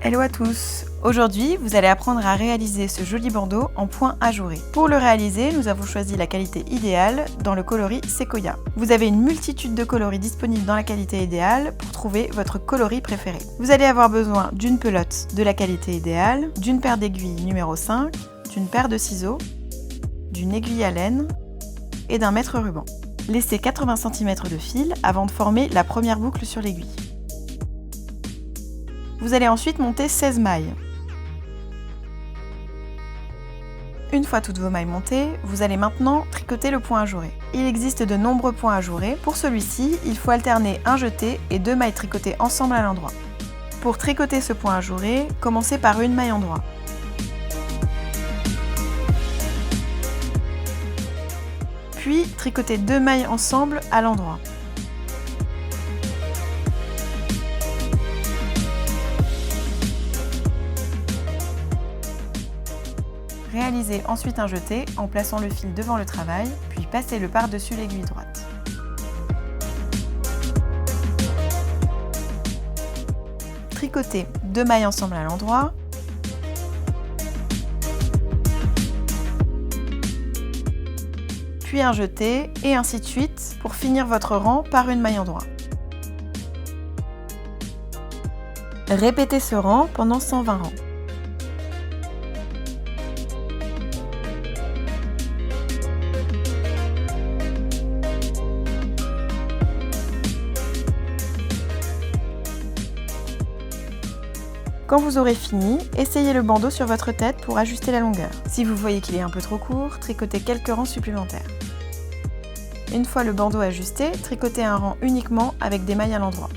Hello à tous! Aujourd'hui, vous allez apprendre à réaliser ce joli bandeau en point ajouré. Pour le réaliser, nous avons choisi la qualité idéale dans le coloris Sequoia. Vous avez une multitude de coloris disponibles dans la qualité idéale pour trouver votre coloris préféré. Vous allez avoir besoin d'une pelote de la qualité idéale, d'une paire d'aiguilles numéro 5, d'une paire de ciseaux, d'une aiguille à laine et d'un mètre ruban. Laissez 80 cm de fil avant de former la première boucle sur l'aiguille. Vous allez ensuite monter 16 mailles. Une fois toutes vos mailles montées, vous allez maintenant tricoter le point ajouré. Il existe de nombreux points ajourés. Pour celui-ci, il faut alterner un jeté et 2 mailles tricotées ensemble à l'endroit. Pour tricoter ce point ajouré, commencez par une maille endroit. Puis, tricotez 2 mailles ensemble à l'endroit. Réalisez ensuite un jeté en plaçant le fil devant le travail, puis passez-le par-dessus l'aiguille droite. Tricotez 2 mailles ensemble à l'endroit. Puis un jeté, et ainsi de suite, pour finir votre rang par une maille endroit. Répétez ce rang pendant 120 rangs. Quand vous aurez fini, essayez le bandeau sur votre tête pour ajuster la longueur. Si vous voyez qu'il est un peu trop court, tricotez quelques rangs supplémentaires. Une fois le bandeau ajusté, tricotez un rang uniquement avec des mailles à l'endroit.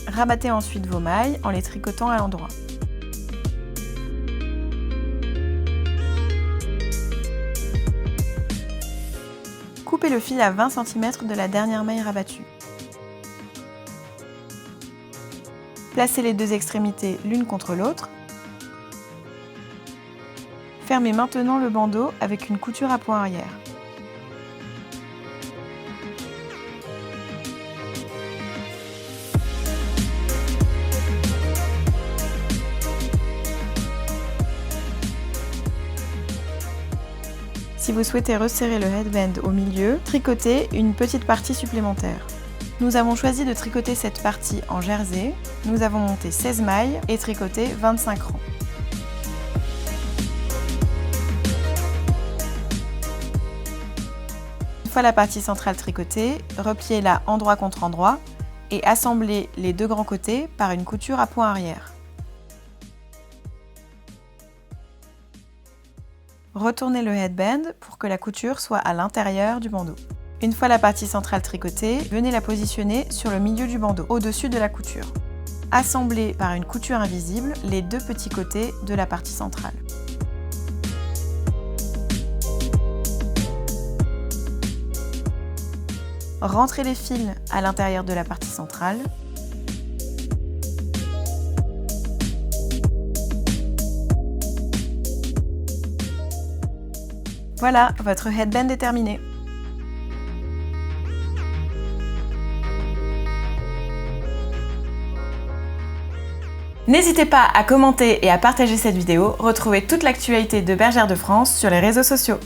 Rabattez ensuite vos mailles en les tricotant à l'endroit. Coupez le fil à 20 cm de la dernière maille rabattue. Placez les deux extrémités l'une contre l'autre. Fermez maintenant le bandeau avec une couture à point arrière. Si vous souhaitez resserrer le headband au milieu, tricotez une petite partie supplémentaire. Nous avons choisi de tricoter cette partie en jersey. Nous avons monté 16 mailles et tricoté 25 rangs. Une fois la partie centrale tricotée, repliez-la endroit contre endroit et assemblez les deux grands côtés par une couture à point arrière. Retournez le headband pour que la couture soit à l'intérieur du bandeau. Une fois la partie centrale tricotée, venez la positionner sur le milieu du bandeau, au-dessus de la couture. Assemblez par une couture invisible les deux petits côtés de la partie centrale. Rentrez les fils à l'intérieur de la partie centrale. Voilà, votre headband est terminé. N'hésitez pas à commenter et à partager cette vidéo. Retrouvez toute l'actualité de Bergère de France sur les réseaux sociaux.